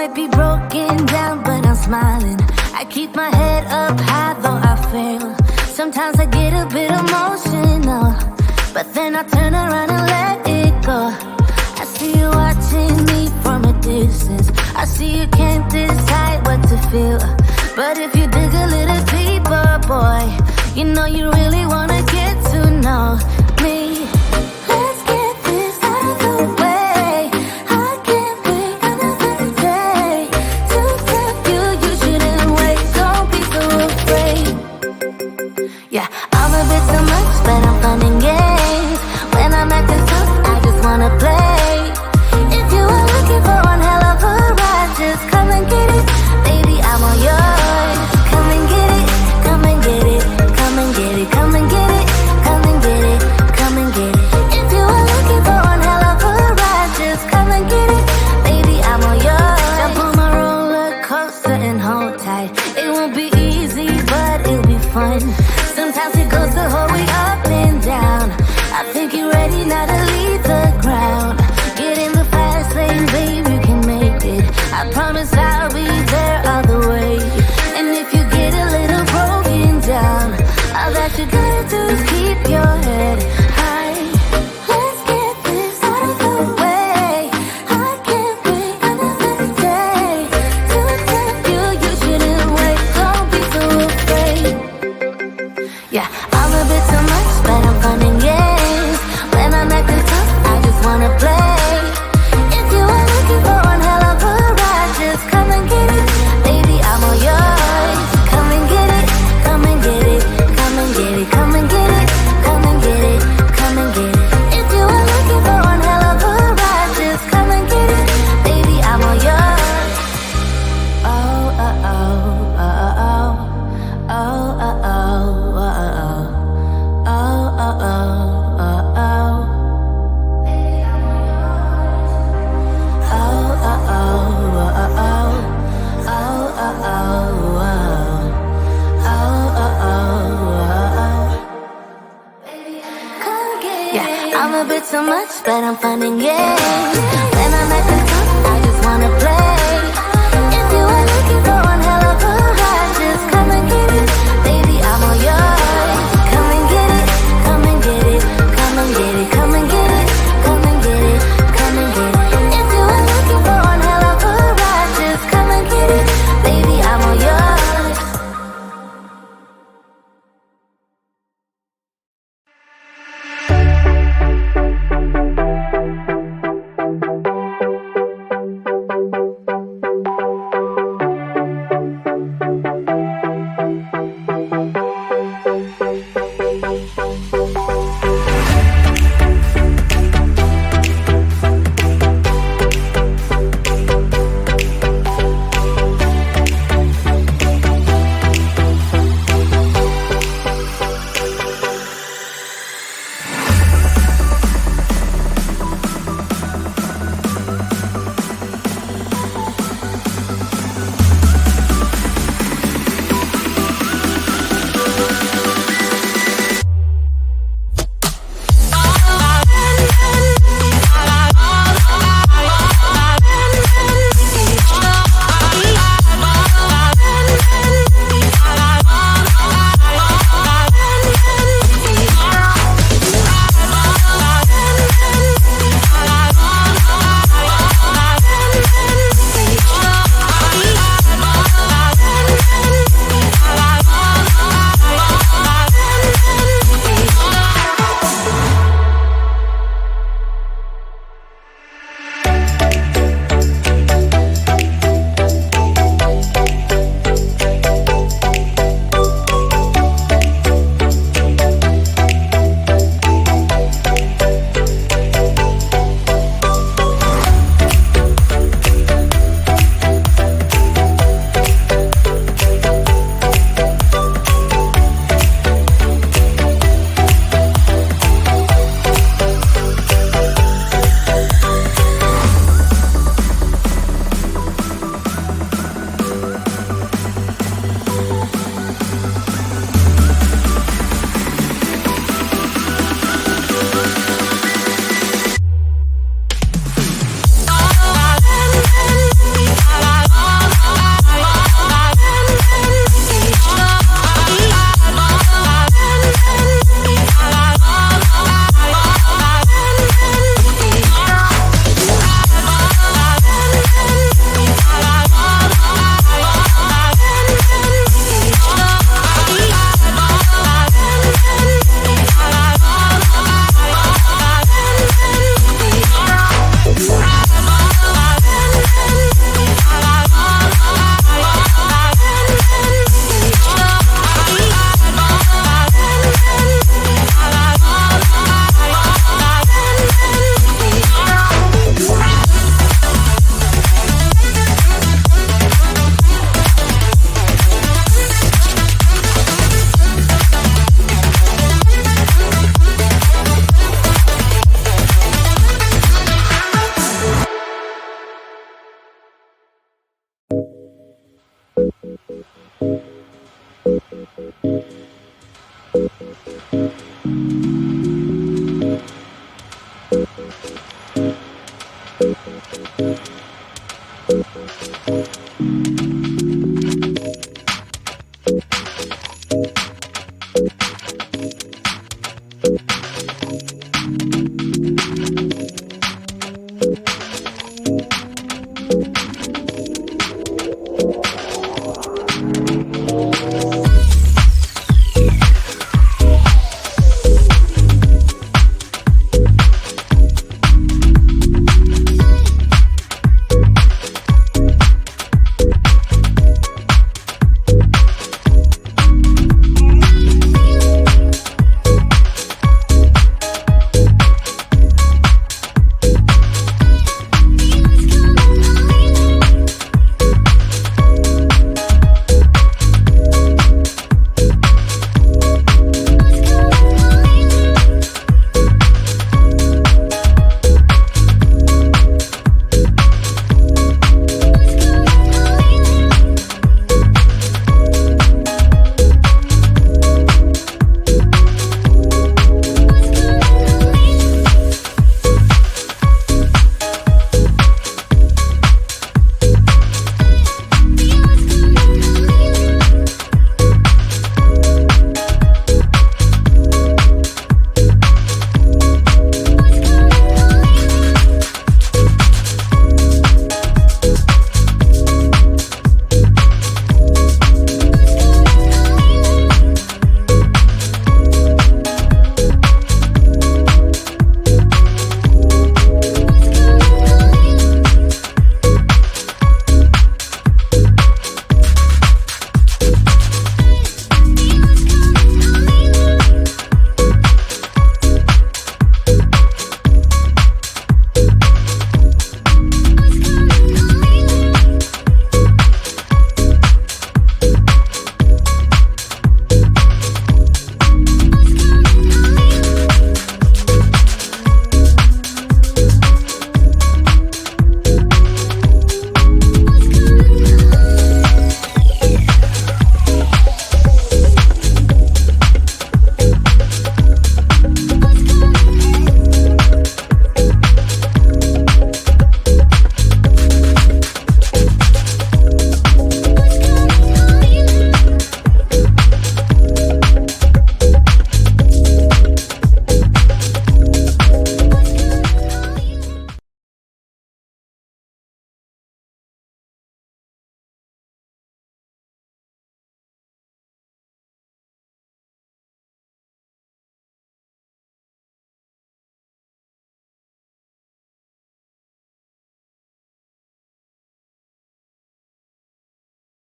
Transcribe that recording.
might be broken down, but I'm smiling. I keep my head up high, though I fail. Sometimes I get a bit emotional, but then I turn around and let it go. I see you watching me from a distance. I see you can't decide what to feel, but if you dig a little deeper, boy, you know you really wanna get to know me. Let's get wanna play. If you were looking for one hell of a ride, just come and get it. Baby, I'm all yours. Come and get it, come and get it, come and get it, come and get it, come and get it, come and get it. If you were looking for one hell of a ride, just come and get it. Baby, I'm all yours. Jump on my roller coaster and hold tight. It won't be easy, but it'll be fun. Sometimes it goes the whole way up and down. I think you're ready now to leave the ground. Get in the fast lane, babe, you can make it. I promise I'll be there all the way. And if you get a little broken down, all that you gotta do is keep your head high. Let's get this out of the way. I can't wait another day to tell you you shouldn't wait. Don't be so afraid. Yeah, I'm a bit too much, but I'm fun and games. When I'm acting tough, I just wanna play. If you are looking for one hell of a ride, just come and get it. Baby, I'm all yours. Come and get it, come and get it, come and get it, come and get it, come and get it, come and get it. If you are looking for one hell of a ride, just come and get it. Baby, I'm all yours. Oh, oh, oh, oh, oh, oh, oh, oh, oh, oh, oh, oh, oh, oh. I'm a bit too much, but I'm fun and games. When I'm acting tough, I just wanna play. If you